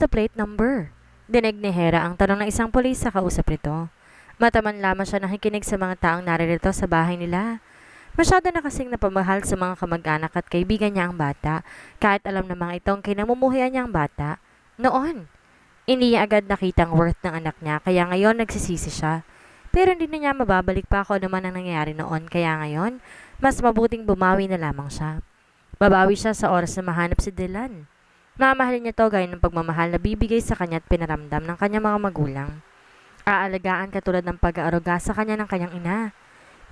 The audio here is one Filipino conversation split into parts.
the plate number? Dinig ni Hera ang tanong ng isang pulis sa kausap nito. Mataman lamang siya nakikinig sa mga taong naririto sa bahay nila. Masyado na kasing napamahal sa mga kamag-anak at kaibigan niya ang bata, kahit alam ng mga itong kinamumuhian niya ang bata. Noon, hindi niya agad nakitang worth ng anak niya, kaya ngayon nagsisisi siya. Pero hindi na niya mababalik pa kung ano man ang nangyayari noon, kaya ngayon, mas mabuting bumawi na lamang siya. Babawi siya sa oras na mahanap si Dylan. Mamahalin niya to gaya ng pagmamahal na bibigay sa kanya at pinaramdam ng kanyang mga magulang. Aalagaan katulad ng pag-aaruga sa kanya ng kanyang ina.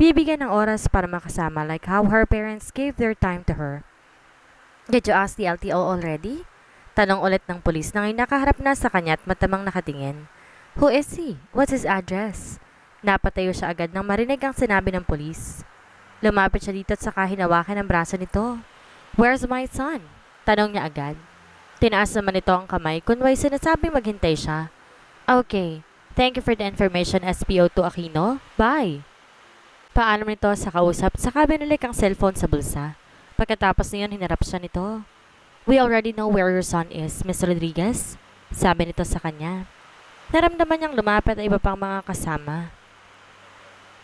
Bibigyan ng oras para makasama like how her parents gave their time to her. Did you ask the LTO already? Tanong ulit ng pulis na ngayon nakaharap na sa kanya at matamang nakatingin. Who is he? What's his address? Napatayo siya agad nang marinig ang sinabi ng pulis. Lumapit siya dito at saka hinawakan ang braso nito. Where's my son? Tanong niya agad. Tinaas naman ito ang kamay kunway sinasabing maghintay siya. Okay, thank you for the information SPO2 Aquino. Bye! Paalam nito sa kausap saka binalik ang cellphone sa bulsa. Pagkatapos niyon hinarap siya nito. We already know where your son is, Miss Rodriguez. Sabi nito sa kanya. Naramdaman niyang lumapit ang iba pang mga kasama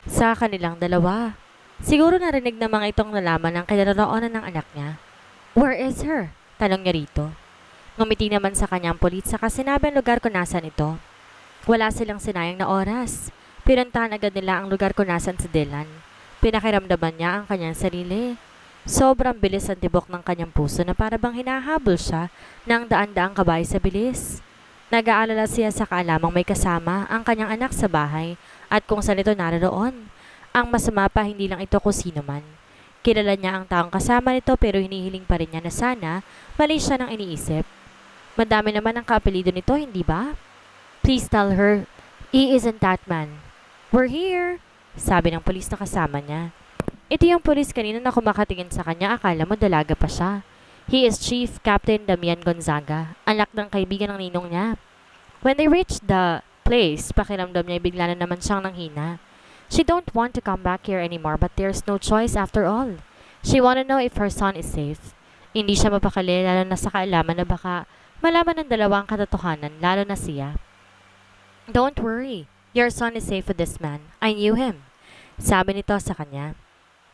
sa kanilang dalawa. Siguro narinig ng mga itong nalaman ang kinaroroonan ng anak niya. Where is her? Tanong niya rito. Ngumiti naman sa kanyang pulit saka sinabi ang lugar kung nasan ito. Wala silang sinayang na oras. Pinuntahan agad nila ang lugar kung nasan si Dylan. Pinakiramdaman niya ang kanyang sarili. Sobrang bilis ang tibok ng kanyang puso na para bang hinahabol siya ng daan-daang kabayo sa bilis. Nag-aalala siya sa kaalamang may kasama ang kanyang anak sa bahay at kung saan ito naroon. Ang masama pa hindi lang ito kung sino man. Kilala niya ang taong kasama nito pero hinihiling pa rin niya na sana mali siya ng iniisip. Madami naman ang kaapelido nito, hindi ba? Please tell her, he isn't that man. We're here, sabi ng pulis na kasama niya. Ito yung pulis kanina na kumakatingin sa kanya, akala mo dalaga pa siya. He is Chief Captain Damian Gonzaga, anak ng kaibigan ng ninong niya. When they reached the place, pakiramdam niya bigla na naman siyang nanghina. She don't want to come back here anymore but there's no choice after all. She wanna know if her son is safe. Hindi siya mapakali lalo na sa kaalaman na baka malaman ng dalawang katotohanan lalo na siya. Don't worry, your son is safe with this man. I knew him. Sabi nito sa kanya.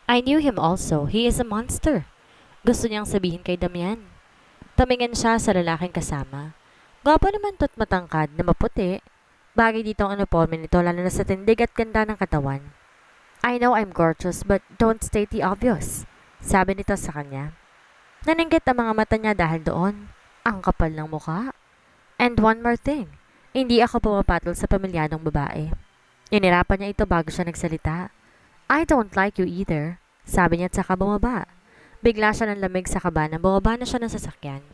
I knew him also. He is a monster. Gusto niyang sabihin kay Damian. Tumingin siya sa lalaking kasama. Gwapo naman to't matangkad na maputi. Bagay dito ang uniforme nito lalo na sa tindig at ganda ng katawan. I know I'm gorgeous but don't state the obvious. Sabi nito sa kanya. Naninggit ang mga mata niya dahil doon. Ang kapal ng mukha. And one more thing. Hindi ako pumapatol sa pamilyadong babae. Inirapan niya ito bago siya nagsalita. I don't like you either, sabi niya at saka bumaba. Bigla siya ng lamig sa kaba nang bumaba na siya ng sasakyan.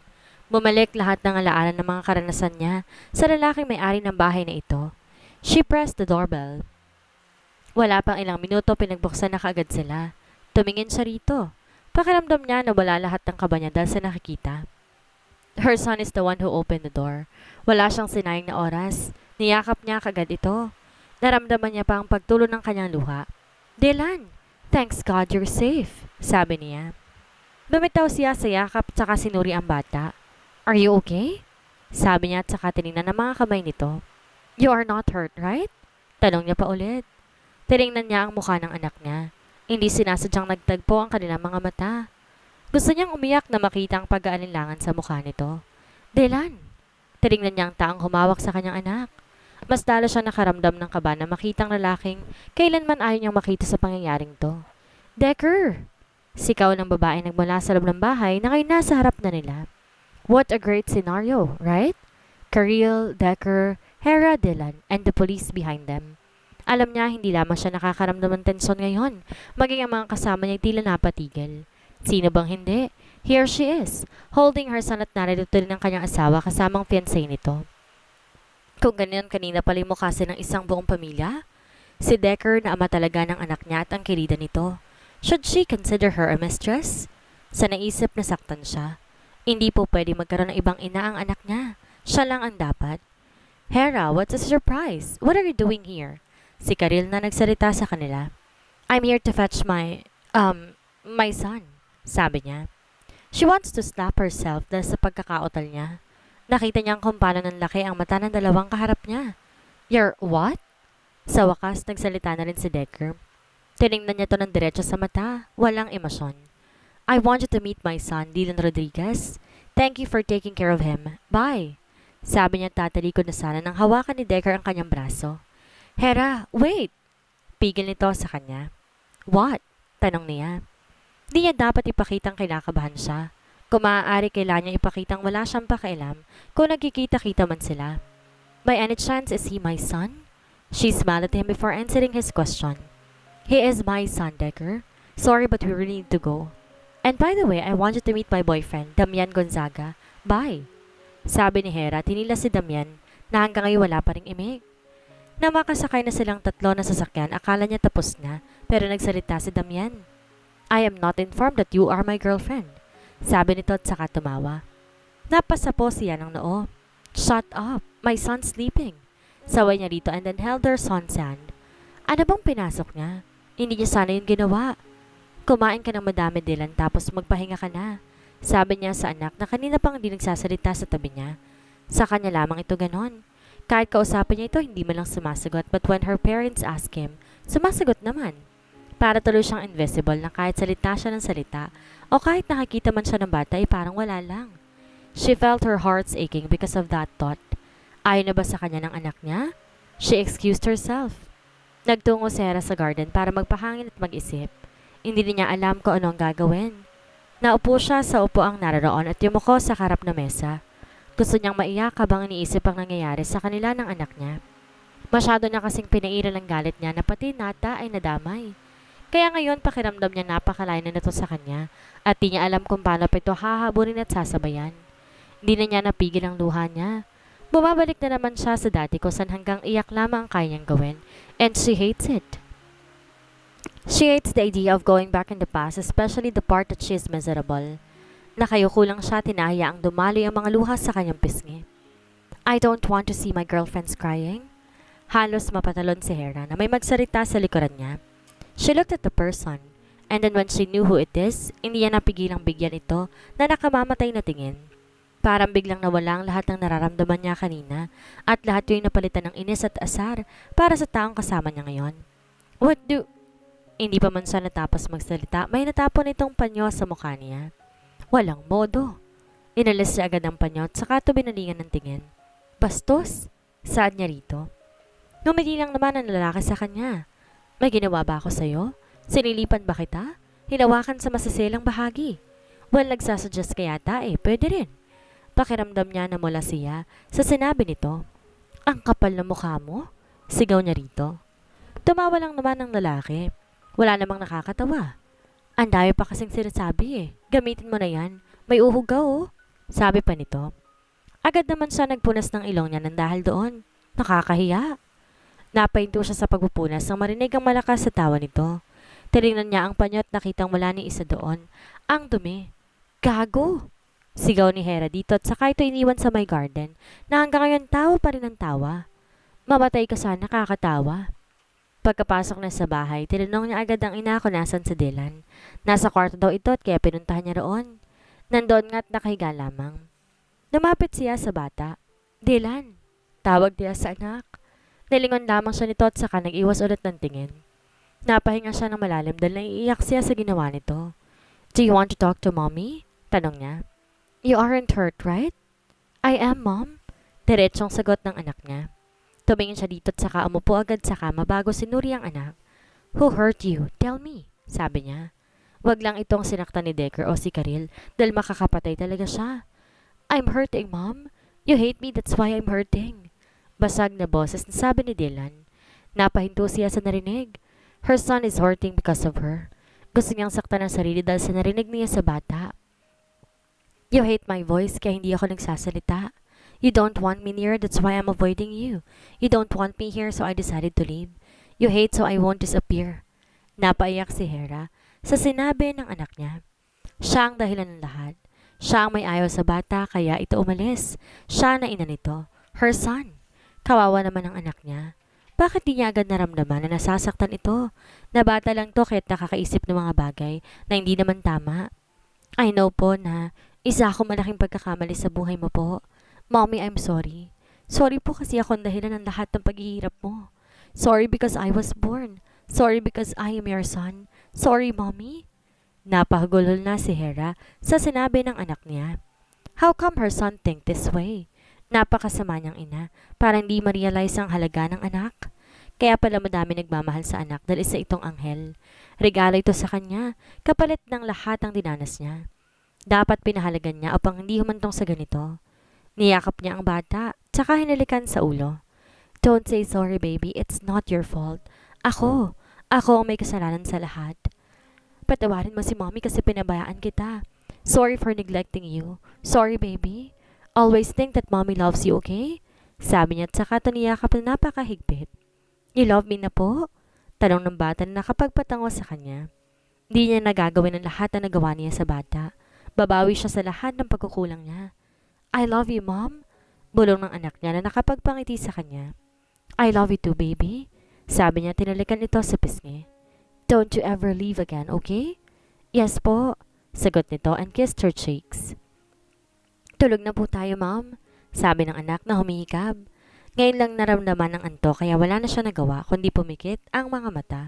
Bumalik lahat ng alaala ng mga karanasan niya sa lalaking may-ari ng bahay na ito. She pressed the doorbell. Wala pang ilang minuto pinagbuksan na kaagad sila. Tumingin siya rito. Pakiramdam niya na wala lahat ng kaba niya dahil sa nakikita. Her son is the one who opened the door. Wala siyang sinayang na oras. Niyakap niya kaagad ito. Naramdaman niya pa ang pagtulo ng kanyang luha. Dylan, thanks God you're safe, sabi niya. Bumitaw siya sa yakap at saka sinuri ang bata. Are you okay? Sabi niya at saka tinignan ng mga kamay nito. You are not hurt, right? Tanong niya pa ulit. Tinignan niya ang mukha ng anak niya. Hindi sinasadyang nagtagpo ang kanilang mga mata. Gusto niyang umiyak na makita ang pag-aalinlangan sa mukha nito. Dylan, tinignan niya ang taong humawak sa kanyang anak. Mas lalo siya nakaramdam ng kaba na makitang lalaking kailanman ayaw niyang makita sa pangyayaring to. Decker! Sigaw ng babae nagmula sa loob ng bahay na ngayon nasa harap na nila. What a great scenario, right? Karil, Decker, Hera, Dylan, and the police behind them. Alam niya hindi lamang siya nakakaramdam ng tensyon ngayon, maging ang mga kasama niya tila napatigil. Sino bang hindi? Here she is, holding her son at narito rin ang kanyang asawa kasamang fiancé nito. Kung ganyan kanina pala yung mukha ng isang buong pamilya? Si Decker na ama talaga ng anak niya at ang kilida nito. Should she consider her a mistress? Sa naisip na saktan siya. Hindi po pwede magkaroon ng ibang ina ang anak niya. Siya lang ang dapat. Hera, what's a surprise? What are you doing here? Si Karil na nagsalita sa kanila. I'm here to fetch my son, sabi niya. She wants to slap herself dahil sa pagkakautal niya. Nakita niyang kung paano ng laki ang mata ng dalawang kaharap niya. You're what? Sa wakas, nagsalita na rin si Decker. Tiningnan niya to ng diretso sa mata, walang emosyon. I want you to meet my son, Dylan Rodriguez. Thank you for taking care of him. Bye. Sabi niya tatalikod na sana nang hawakan ni Decker ang kanyang braso. Hera, wait! Pigil nito sa kanya. What? Tanong niya. Di niya dapat ipakitang kinakabahan siya. Kung maaari kailangan niya ipakitang wala siyang pakialam kung nagkikita-kita man sila. By any chance, is he my son? She smiled at him before answering his question. He is my son, Decker. Sorry, but we really need to go. And by the way, I want you to meet my boyfriend, Damian Gonzaga. Bye. Sabi ni Hera, tinila si Damian na hanggang ngayon wala pa ring imig. Na makasakay na silang tatlo na sasakyan, akala niya tapos na, pero nagsalita si Damian. I am not informed that you are my girlfriend. Sabi nito at saka tumawa. Napasa po siya ng noo. Shut up, my son's sleeping. Saway niya rito and then held her son's hand. Ano bang pinasok niya? Hindi niya sana yung ginawa. Kumain ka ng madami, Dylan, tapos magpahinga ka na. Sabi niya sa anak na kanina pang hindi nagsasalita sa tabi niya. Sa kanya lamang ito ganon. Kahit kausapin niya ito, hindi man lang sumasagot, but when her parents ask him, sumasagot naman. Para tuloy siyang invisible na kahit salita siya ng salita, o kahit nakakita man siya ng bata ay parang wala lang. She felt her heart's aching because of that thought. Ayaw na ba sa kanya ng anak niya? She excused herself. Nagtungo si Hera sa garden para magpahangin at mag-isip. Hindi niya alam kung ano ang gagawin. Naupo siya sa upuang naroon at yumuko sa harap na mesa. Gusto niyang maiyak habang iniisip ang nangyayari sa kanila ng anak niya. Masyado na kasing pinairal ang galit niya na pati Nata ay nadamay. Kaya ngayon pakiramdam niya napakalayo na nito sa kanya at di niya alam kung paano pa ito hahabulin at sasabayan. Di na niya napigil ang luha niya. Bumabalik na naman siya sa dati kung saan hanggang iyak lamang ang kaya niyang gawin, and she hates it. She hates the idea of going back in the past, especially the part that she is miserable. Nakayuko lang siya, tinahayaang dumaloy ang mga luha sa kanyang pisngi. I don't want to see my girlfriends crying. Halos mapatalon si Hera na may magsalita sa likuran niya. She looked at the person, and then when she knew who it is, hindi niya napigilang bigyan ito na nakamamatay na tingin. Parang biglang nawala ang lahat ng nararamdaman niya kanina at lahat yung napalitan ng inis at asar para sa taong kasama niya ngayon. What do... Hindi pa man siya natapos magsalita, may natapon itong panyo sa mukha niya. Walang modo. Inalis siya agad ang panyo at saka ito binalingan ng tingin. Bastos? Saan niya rito? Ngumiti lang naman ang lalaki sa kanya. May ginawa ba ako sa'yo? Sinilipan ba kita? Hinawakan sa masasilang bahagi? Well, nagsasuggest ka yata pwede rin. Pakiramdam niya na mula siya sa sinabi nito. Ang kapal na mukha mo? Sigaw niya rito. Tumawa lang naman ang lalaki. Wala namang nakakatawa. Ang dami pa kasing sinasabi Gamitin mo na yan. May uhog ka Sabi pa nito. Agad naman siya nagpunas ng ilong niya nang dahil doon. Nakakahiya. Napahinto siya sa pagpupunas nang marinig ang malakas sa tawa nito. Tinignan niya ang panyo at nakitang wala ni isa doon. Ang dumi. Gago! Sigaw ni Hera dito at saka ito iniwan sa my garden na hanggang ngayon tawa pa rin ang tawa. Mamatay ka sana, kakatawa. Pagkapasok na sa bahay, tinanong niya agad ang ina kung nasan si Dylan. Nasa kwarto daw ito at kaya pinuntahan niya roon. Nandoon nga at nakahiga lamang. Lumapit siya sa bata. Dylan, tawag niya sa anak. Nilingon lamang siya nito at saka nag-iwas ulit ng tingin. Napahinga siya ng malalim dahil naiiyak siya sa ginawa nito. Do you want to talk to mommy? Tanong niya. You aren't hurt, right? I am, Mom. Diretsong sagot ng anak niya. Tumingin siya dito at saka umupo agad sa kama bago sinuri ang anak. Who hurt you? Tell me, sabi niya. Wag lang itong sinaktan ni Decker o si Karil dahil makakapatay talaga siya. I'm hurting, Mom. You hate me, that's why I'm hurting. Basag na boses na sabi ni Dylan. Napahinto siya sa narinig. Her son is hurting because of her. Gusto niyang saktan ang sarili dahil sa narinig niya sa bata. You hate my voice kaya hindi ako nagsasalita. You don't want me near, that's why I'm avoiding you. You don't want me here, so I decided to leave. You hate, so I won't disappear. Napaiyak si Hera sa sinabi ng anak niya. Siya ang dahilan ng lahat. Siya ang may ayaw sa bata, kaya ito umalis. Siya na ina nito. Her son. Kawawa naman ang anak niya. Bakit di niya agad naramdaman na nasasaktan ito? Na bata lang to kahit nakakaisip ng mga bagay na hindi naman tama. I know po na isa ako malaking pagkakamali sa buhay mo po. Mommy, I'm sorry. Sorry po kasi ako ang dahilan ng lahat ng paghihirap mo. Sorry because I was born. Sorry because I am your son. Sorry, Mommy. Napahagulol na si Hera sa sinabi ng anak niya. How come her son think this way? Napakasama niyang ina para hindi ma-realize ang halaga ng anak. Kaya pala madami nagmamahal sa anak dahil isa itong anghel. Regalo ito sa kanya, kapalit ng lahat ang dinanas niya. Dapat pinahalagan niya upang hindi humantong sa ganito. Niyakap niya ang bata, tsaka hinalikan sa ulo. Don't say sorry, baby. It's not your fault. Ako. Ako ang may kasalanan sa lahat. Patawarin mo si mommy kasi pinabayaan kita. Sorry for neglecting you. Sorry, baby. Always think that mommy loves you, okay? Sabi niya at saka tuniyakap na napakahigpit. You love me na po? Tanong ng bata na nakapagpatango sa kanya. Hindi niya nagagawin ang lahat na nagawa niya sa bata. Babawi siya sa lahat ng pagkukulang niya. I love you, Mom. Bulong ng anak niya na nakapagpangiti sa kanya. I love you too, baby. Sabi niya tinalikan ito sa pisngi. Don't you ever leave again, okay? Yes po. Sagot nito and kissed her cheeks. Tulog na po tayo, Mom. Sabi ng anak na humihikab. Ngayon lang naramdaman ng antok kaya wala na siya nagawa kundi pumikit ang mga mata.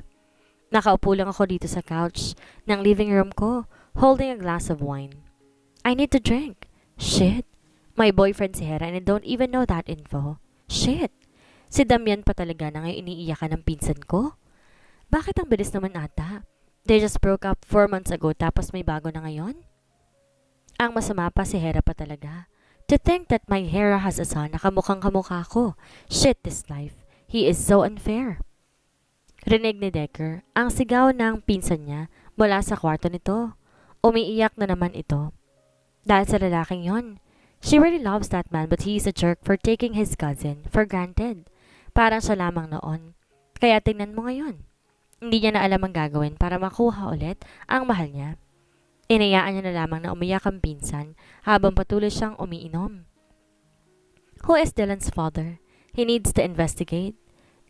Nakaupo lang ako dito sa couch ng living room ko, holding a glass of wine. I need to drink. Shit. My boyfriend si Hera and I don't even know that info. Shit. Si Damian pa talaga na ngayon iniiyakan ng pinsan ko? Bakit ang bilis naman ata? They just broke up 4 months ago tapos may bago na ngayon? Ang masama pa si Hera pa talaga. To think that my Hera has a son na kamukhang kamukha ko. Shit this life. He is so unfair. Rinig ni Decker ang sigaw ng pinsan niya mula sa kwarto nito. Umiiyak na naman ito. Dahil sa lalaking yon. She really loves that man but he is a jerk for taking his cousin for granted. Parang siya lamang noon. Kaya tingnan mo ngayon. Hindi niya na alam ang gagawin para makuha ulit ang mahal niya. Inayaan niya na lamang na umiyak ang pinsan habang patuloy siyang umiinom. Who is Dylan's father? He needs to investigate.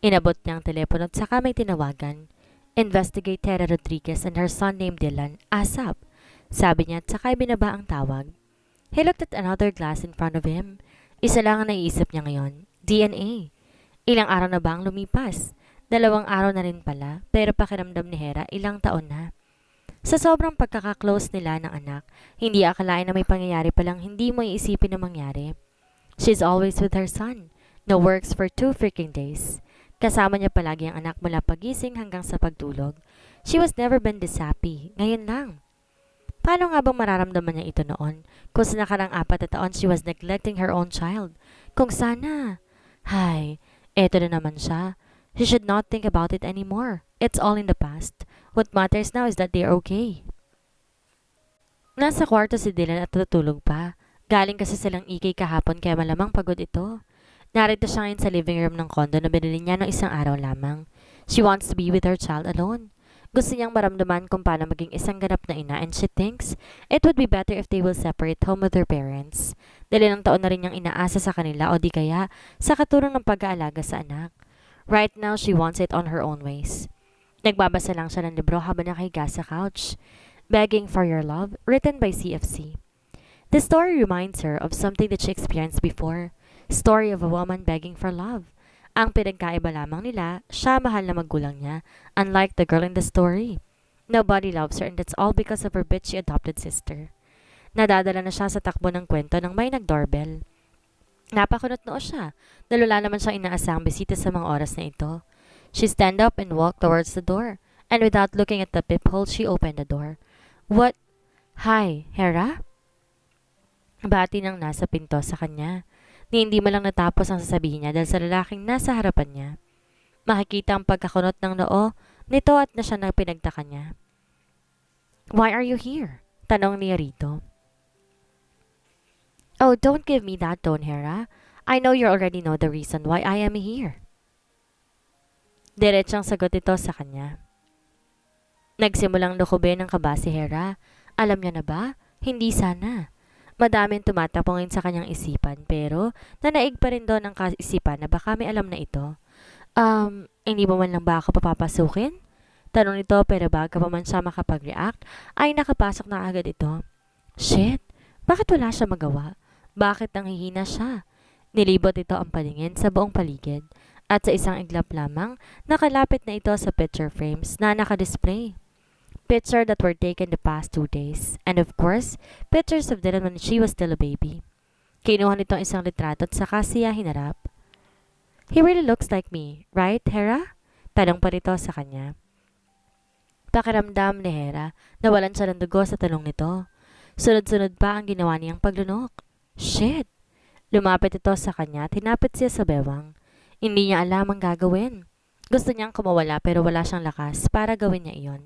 Inabot niya ang telepono at saka may tinawagan. Investigate Tera Rodriguez and her son named Dylan, ASAP. Sabi niya at saka binaba ang tawag. He looked at another glass in front of him. Isa lang ang naiisip niya ngayon, DNA. Ilang araw na ba ang lumipas? 2 araw na rin pala, pero pakiramdam ni Hera ilang taon na. Sa sobrang pagkakaklose nila ng anak, hindi akalain na may pangyayari palang hindi mo iisipin na mangyari. She's always with her son. No works for 2 freaking days. Kasama niya palagi ang anak mula pagising hanggang sa pagtulog. She was never been this happy. Ngayon lang. Paano nga bang mararamdaman niya ito noon? Kung sa nakarang 4 na taon she was neglecting her own child. Kung sana. Hay, eto na naman siya. She should not think about it anymore. It's all in the past. What matters now is that they're okay. Nasa kwarto si Dylan at tutulog pa. Galing kasi silang ikay kahapon kaya malamang pagod ito. Narito siya ngayon sa living room ng condo na binili niya noong 1 araw lamang. She wants to be with her child alone. Gusto niyang maramdaman kung paano maging isang ganap na ina and she thinks it would be better if they will separate home with their parents. Dahil ng taon na rin niyang inaasa sa kanila o di kaya sa katulong ng pag-aalaga sa anak. Right now, she wants it on her own ways. Nagbabasa lang siya ng libro habang nakahiga sa couch. Begging for Your Love, written by CFC. The story reminds her of something that she experienced before. Story of a woman begging for love. Ang pinagkaiba lamang nila, siya mahal na magulang niya, unlike the girl in the story. Nobody loves her and that's all because of her bitchy adopted sister. Nadadala na siya sa takbo ng kwento nang may nag-doorbell. Napakunot noo siya, dahil wala naman siyang inaasahang bisita sa mga oras na ito. She stand up and walked towards the door, and without looking at the peephole, she opened the door. What? Hi, Hera? Bati nang nasa pinto sa kanya. Ni hindi man lang natapos ang sasabihin niya dahil sa lalaking nasa harapan niya. Makikita ang pagkakunot ng noo nito at na siya na pinagtaka niya. Why are you here? Tanong niya rito. Oh, don't give me that tone, Hera. I know you already know the reason why I am here. Diretsang sagot ito sa kanya. Nagsimulang lukubin ng kaba si Hera. Alam niya na ba? Hindi sana. Madaming tumatapongin sa kanyang isipan pero nanaig pa rin doon ang kaisipan na baka may alam na ito. Hindi mo man lang ba ako papapasukin? Tanong nito pero bago pa man siya makapag-react ay nakapasok na agad ito. Shit, bakit wala siya magawa? Bakit nanghihina siya? Nilibot ito ang paningin sa buong paligid at sa isang iglap lamang nakalapit na ito sa picture frames na nakadisplay. Picture that were taken the past 2 days and of course, pictures of Dylan when she was still a baby. Kinuha nito ang isang litrato at saka siya hinarap. He really looks like me, right, Hera? Tanong pa rito sa kanya. Pakiramdam ni Hera na walan siya ng dugo sa tanong nito. Sunod-sunod pa ang ginawa niyang paglunok. Shit! Lumapit ito sa kanya at hinapit siya sa bewang. Hindi niya alam ang gagawin. Gusto niyang kumawala pero wala siyang lakas para gawin niya iyon.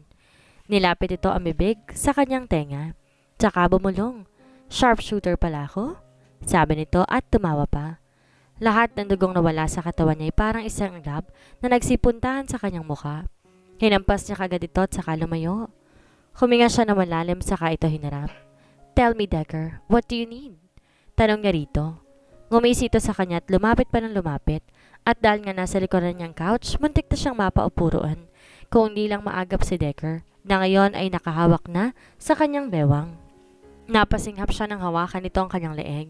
Nilapit ito ang bibig sa kanyang tenga. Tsaka bumulong. Sharpshooter pala ako? Sabi nito at tumawa pa. Lahat ng dugong nawala sa katawan niya ay parang isang lab na nagsipuntahan sa kanyang muka. Hinampas niya kagad ito at saka lumayo. Huminga siya na malalim saka ito hinarap. Tell me, Decker, what do you need? Tanong niya rito. Ngumisi ito sa kanya at lumapit pa ng lumapit. At dahil nga nasa likuran niyang couch, muntik na siyang mapaupuruan. Kung hindi lang maagap si Decker, na ngayon ay nakahawak na sa kanyang bewang. Napasinghap siya ng hawakan nito ang kanyang leeg.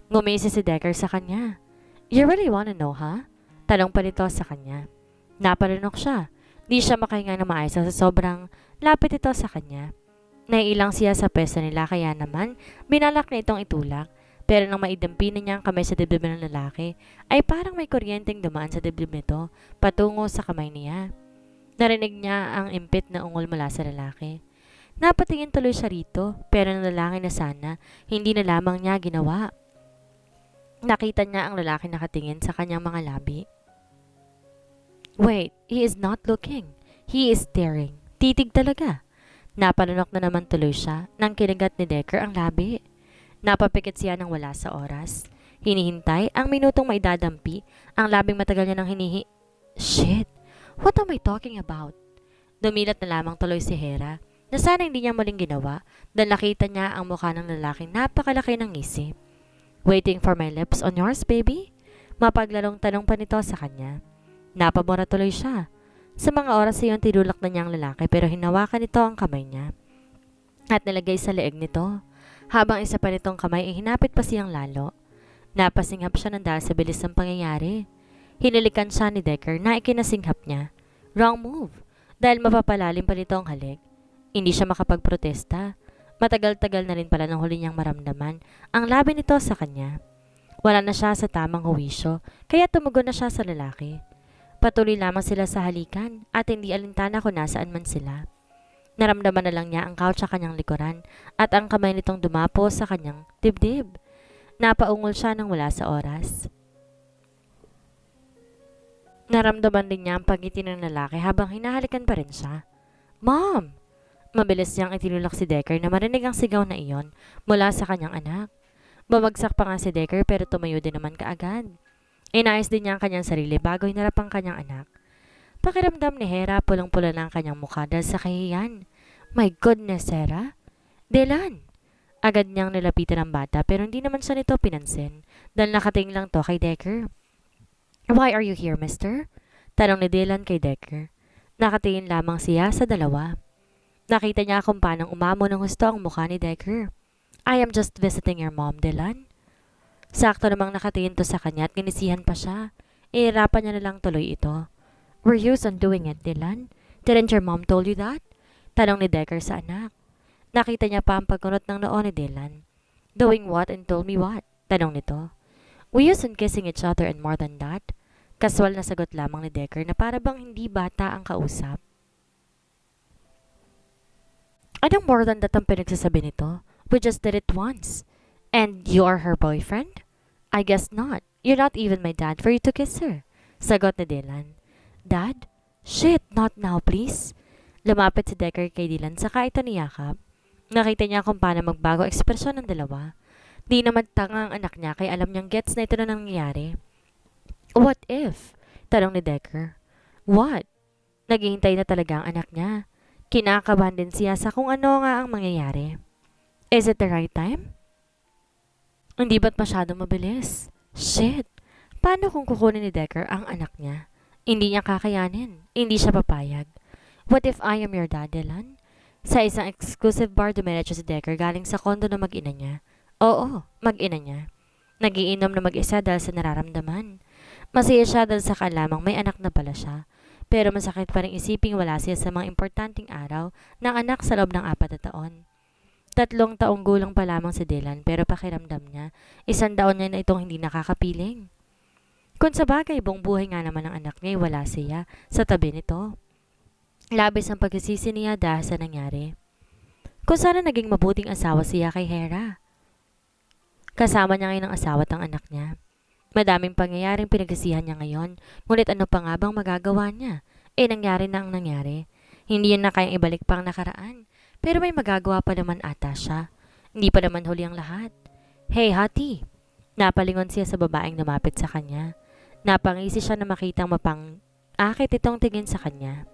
Ngumisi si Decker sa kanya. You really wanna know, ha? Tanong pa nito sa kanya. Napalinok siya. Di siya makahinga na maayos sa sobrang lapit ito sa kanya. Naiilang siya sa pwesto nila kaya naman binalak na itong itulak. Pero nang maidampi na niya ang kamay sa dibdib ng lalaki, ay parang may kuryenteng dumaan sa dibdib nito patungo sa kamay niya. Narinig niya ang impit na ungol mula sa lalaki. Napatingin tuloy siya rito pero nanalangin na sana hindi na lamang niya ginawa. Nakita niya ang lalaki nakatingin sa kanyang mga labi. Wait, he is not looking. He is staring. Titig talaga. Napanunok na naman tuloy siya nang kinagat ni Decker ang labi. Napapikit siya ng wala sa oras. Hinihintay ang minutong maidadampi ang labing matagal niya ng Shit! What am I talking about? Dumilat na lamang tuloy si Hera na sana hindi niya muling ginawa dahil nakita niya ang mukha ng lalaking napakalaki ng ngisi. Waiting for my lips on yours, baby? Mapaglalong tanong pa nito sa kanya. Napamura tuloy siya. Sa mga oras iyon tinulak na niya ang lalaki pero hinawakan nito ang kamay niya at nilagay sa leeg nito. Habang isa pa nitong kamay ay hinapit pa siyang lalo. Napasinghap siya ng dahil sa bilis ng pangyayari. Hinilikan siya ni Decker na ikinasinghap niya. Wrong move, dahil mapapalalim pa nito ang halik. Hindi siya makapagprotesta. Matagal-tagal na rin pala nang huli niyang maramdaman ang labi nito sa kanya. Wala na siya sa tamang huwisyo, kaya tumugon na siya sa lalaki. Patuloy lamang sila sa halikan at hindi alintana kung nasaan man sila. Naramdaman na lang niya ang couch sa kanyang likuran at ang kamay nitong dumapo sa kanyang dibdib. Napaungol siya nang wala sa oras. Naramdaman din niya ang pagngiti ng lalaki habang hinahalikan pa rin siya. Mom! Mabilis niyang itinulak si Decker na marinig ang sigaw na iyon mula sa kanyang anak. Bumagsak pa nga si Decker pero tumayo din naman kaagad. Inayos din niya ang kanyang sarili bago hinarap ang kanyang anak. Pakiramdam ni Hera pulang-pula na ang kanyang mukha dahil sa kahihiyan. My goodness, Hera! Dylan! Agad niyang nilapitan ang bata pero hindi naman siya nito pinansin dahil nakatingin lang to kay Decker. Why are you here, mister? Tanong ni Dylan kay Decker. Nakatingin lamang siya sa dalawa. Nakita niya kung paanong umamo ng husto ang mukha ni Decker. I am just visiting your mom, Dylan. Sakto namang nakatingin to sa kanya at ginisihan pa siya. Ihirapan niya na lang tuloy ito. Were you doing it, Dylan? Didn't your mom told you that? Tanong ni Decker sa anak. Nakita niya pa ang pagkunot ng noo ni Dylan. Doing what and told me what? Tanong nito. We used on kissing each other and more than that. Kaswal na sagot lamang ni Decker na para bang hindi bata ang kausap. Anong more than that ang pinagsasabi nito? We just did it once. And you are her boyfriend? I guess not. You're not even my dad for you to kiss her. Sagot ni Dylan. Dad? Shit, not now please. Lumapit si Decker kay Dylan saka ito niyakap. Nakita niya kung paano magbago ekspresyon ng dalawa. Di naman tanga ang anak niya kaya alam niyang gets na ito na nangyayari. What if? Tanong ni Decker. What? Naghihintay na talaga ang anak niya. Kinakabahan din siya sa kung ano nga ang mangyayari. Is it the right time? Hindi ba't masyadong mabilis? Shit! Paano kung kukunin ni Decker ang anak niya? Hindi niya kakayanin. Hindi siya papayag. What if I am your dad, Dylan? Sa isang exclusive bar dumiretso si Decker galing sa kondo ng mag-ina niya. Oo, mag-ina niya. Nagiinom na mag-isa dahil sa nararamdaman. Masaya siya dahil sa kalamang may anak na pala siya. Pero masakit pa rin isiping wala siya sa mga importanteng araw ng anak sa loob ng 4 na taon. 3 taong gulang pa lamang si Dylan pero pakiramdam niya, 1 taon niya na itong hindi nakakapiling. Kung sa bagay, buong buhay nga naman ng anak niya wala siya sa tabi nito. Labis ang pagsisisi niya dahil sa nangyari. Kung sana naging mabuting asawa siya kay Hera. Kasama niya ngayon ang asawa at ang anak niya. Madaming pangyayaring pinagsisihan niya ngayon, ngunit ano pa nga bang magagawa niya? Nangyari na ang nangyari. Hindi yun na kayang ibalik pang nakaraan. Pero may magagawa pa naman ata siya. Hindi pa naman huli ang lahat. Hey, hati! Napalingon siya sa babaeng lumapit sa kanya. Napangisi siya na makitang mapang-akit itong tingin sa kanya.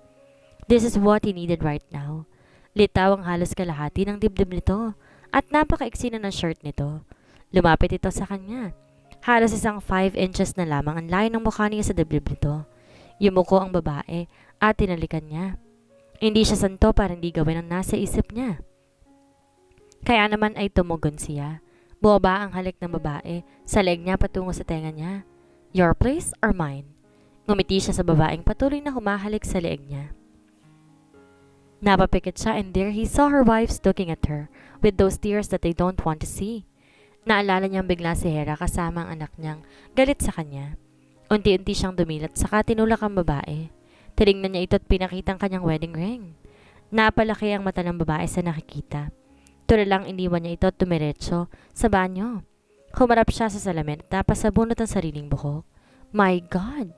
This is what he needed right now. Litaw ang halos kalahati ng dibdib nito at napakaiksi na ng shirt nito. Lumapit ito sa kanya. Halos isang 5 inches na lamang ang layo ng mukha niya sa dibdib nito. Yumuko ang babae at tinalikan niya. Hindi siya santo para hindi gawin ang nasa isip niya. Kaya naman ay tumugon siya. Bumaba ang halik ng babae sa leeg niya patungo sa tenga niya. Your place or mine? Ngumiti siya sa babaeng patuloy na humahalik sa leeg niya. Napapikit siya and there he saw her wives looking at her with those tears that they don't want to see. Naalala niyang bigla si Hera kasama ang anak niyang galit sa kanya. Unti-unti siyang dumilat saka tinulak ang babae. Tinignan niya ito at pinakita ang kanyang wedding ring. Napalaki ang mata ng babae sa nakikita. Tuloy lang iniwan niya ito at tumiretso sa banyo. Humarap siya sa salamin at napasabunot ang sariling buhok. My God!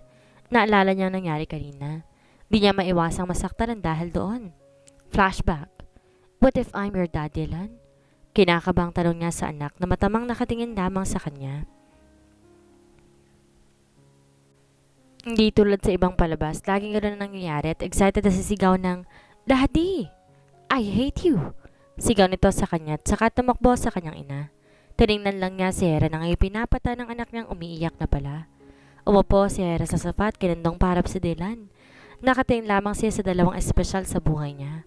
Naalala niya ang nangyari kanina. Di niya maiwasang masaktan dahil doon. Flashback. What if I'm your dad, Dylan? Kinakabang tanong niya sa anak na matamang nakatingin lamang sa kanya. Hindi tulad sa ibang palabas, laging ganoon ang nangyayari at excited na sisigaw ng, Daddy! I hate you! Sigaw nito sa kanya at saka tumakbo sa kanyang ina. Tinignan lang niya si Hera nang ipinapata ng anak niyang umiiyak na pala. Umupo si Hera sa sapat, kinandong parap si Dylan. Nakatingin lamang siya sa dalawang espesyal sa buhay niya.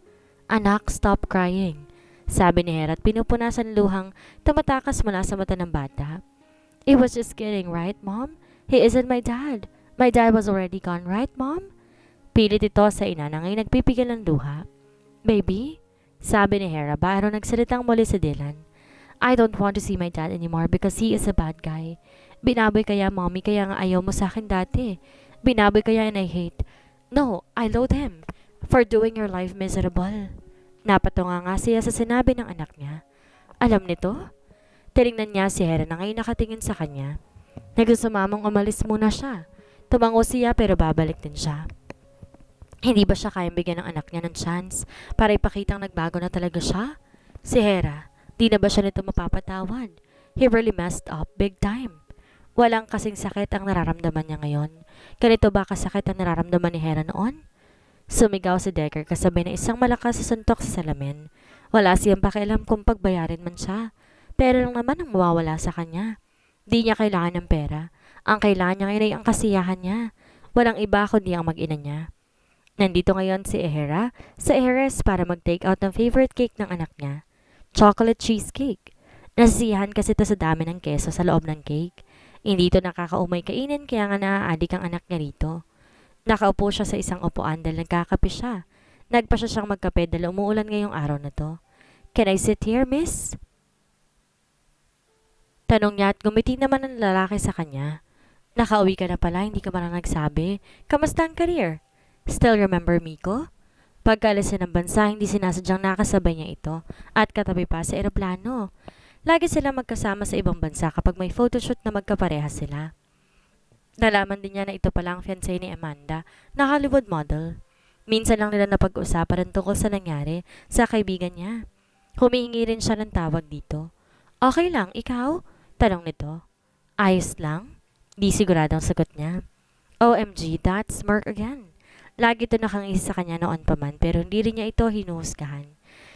Anak, stop crying. Sabi ni Hera at pinupunasan luhang tumatakas mula sa mata ng bata. It was just kidding, right, Mom? He isn't my dad. My dad was already gone, right, Mom? Pilit ito sa ina na ngayon nagpipigil ng luha. Baby? Sabi ni Hera bago nagsalitang muli si Dylan. I don't want to see my dad anymore because he is a bad guy. Binaboy kaya, Mommy, kaya nga ayaw mo sa akin dati. Binaboy kaya and I hate. No, I loathe him for doing your life miserable. Napatunga nga siya sa sinabi ng anak niya. Alam nito? Tinignan niya si Hera na ngayon nakatingin sa kanya. Nagsumamang umalis muna siya. Tumango siya pero babalik din siya. Hindi ba siya kayang bigyan ng anak niya ng chance para ipakitang nagbago na talaga siya? Si Hera, di na ba siya nito mapapatawad? He really messed up big time. Walang kasing sakit ang nararamdaman niya ngayon. Ganito ba kasakit ang nararamdaman ni Hera noon? Sumigaw si Decker kasabay ng isang malakas sa suntok sa salamin. Wala siyang pakialam kung pagbayarin man siya. Pero lang naman ang mawawala sa kanya. Di niya kailangan ng pera. Ang kailangan niya ngayon ay ang kasiyahan niya. Walang iba kundi ang mag-ina niya. Nandito ngayon si Ehera sa Eheres para mag-take out ng favorite cake ng anak niya. Chocolate cheesecake. Nasisiyahan kasi ito sa dami ng keso sa loob ng cake. Hindi ito nakakaumay kainin kaya nga naaadik ang anak niya rito. Nakaupo siya sa isang upuan dahil nagkakape siya. Nagpa siya siyang magkape dahil umuulan ngayong araw na to. Can I sit here, miss? Tanong niya at gumiti naman ang lalaki sa kanya. Nakauwi ka na pala, hindi ka man nagsabi. Kamusta ang career? Still remember Miko? Pagkaalis ng bansa, hindi sinasadyang nakasabay niya ito at katabi pa sa eroplano. Lagi sila magkasama sa ibang bansa kapag may photoshoot na magkapareha sila. Nalaman din niya na ito pala ang fiancé ni Amanda, na Hollywood model. Minsan lang nila napag-usapan tungkol sa nangyari sa kaibigan niya. Humihingi rin siya ng tawag dito. Okay lang, ikaw? Tanong nito. Ayos lang? Di siguradong sagot niya. OMG, that smirk again. Lagi ito nakangisi sa kanya noon pa man pero hindi rin niya ito hinuhusgahan.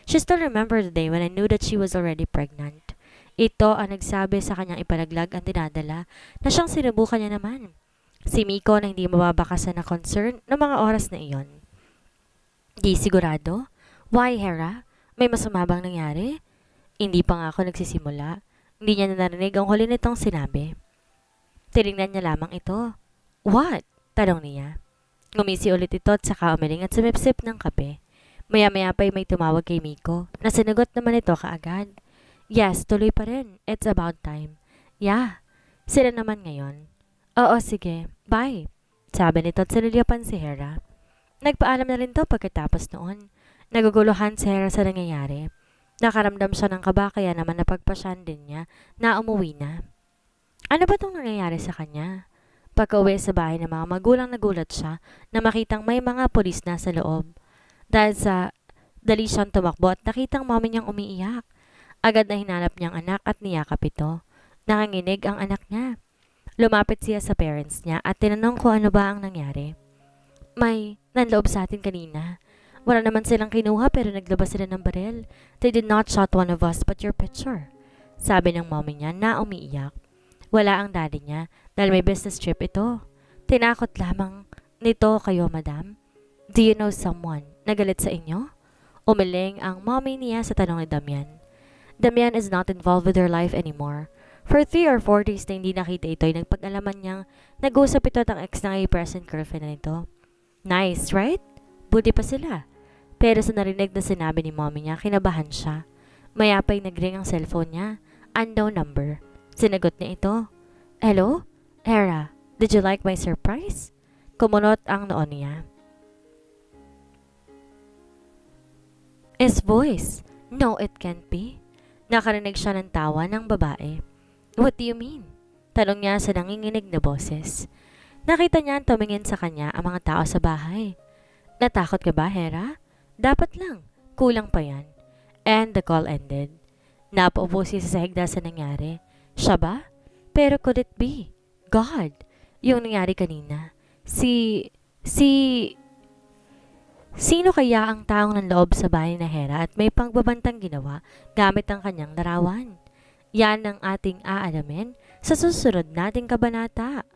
She still remembered the day when I knew that she was already pregnant. Ito ang nagsabi sa kanyang ipalaglag ang dinadala na siyang sinubukan niya naman. Si Miko na hindi mababakasan na concern ng mga oras na iyon. Di sigurado? Why, Hera? May masama bang nangyari? Hindi pa nga ako nagsisimula. Hindi niya narinig ang huli nitong sinabi. Tinignan niya lamang ito. What? Tanong niya. Ngumisi ulit ito at saka umiling at sumipsip ng kape. Maya-maya pa'y may tumawag kay Miko. Nasinagot naman ito kaagad. Yes, tuloy pa rin. It's about time. Yeah. Sila naman ngayon. Oo, sige. Bye. Sabi nito at sinulyapan si Hera. Nagpaalam na rin to pagkatapos noon. Naguguluhan si Hera sa nangyayari. Nakaramdam siya ng kaba kaya naman napagpasyan din niya na umuwi na. Ano ba itong nangyayari sa kanya? Pagka-uwi sa bahay ng mga magulang nagulat siya na makitang may mga pulis na sa loob. Dahil sa dali siyang tumakbo at nakitang mami niyang umiiyak. Agad na hinanap niyang anak at niyakap ito. Nakanginig ang anak niya. Lumapit siya sa parents niya at tinanong kung ano ba ang nangyari. May nanloob sa atin kanina. Wala naman silang kinuha pero naglabas sila ng baril. They did not shot one of us but your picture. Sabi ng mommy niya na umiiyak. Wala ang daddy niya dahil may business trip ito. Tinakot lamang nito kayo, madam. Do you know someone na galit sa inyo? Umiling ang mommy niya sa tanong ni Damian. Damian is not involved with her life anymore. For 3 or 4 days na hindi nakita ito ay nagpag-alaman niyang nag-usap ito at ang ex na present girlfriend na nito. Nice, right? Buti pa sila. Pero sa narinig na sinabi ni mommy niya, kinabahan siya. Maya pa'y nag-ring ang cellphone niya. Unknown number. Sinagot niya ito. Hello? Hera, did you like my surprise? Kumunot ang noon niya. His voice. No, it can't be. Nakarinig siya ng tawa ng babae. What do you mean? Tanong niya sa nanginginig na boses. Nakita niya tumingin sa kanya ang mga tao sa bahay. Natakot ka ba, Hera? Dapat lang. Kulang pa yan. And the call ended. Napaupo siya sa higda sa nangyari. Siya ba? Pero could it be? God! Yung nangyari kanina. Sino kaya ang taong ng loob sa bahay na Hera at may pangbabantang ginawa gamit ang kanyang larawan? Yan ang ating aalamin sa susunod nating kabanata.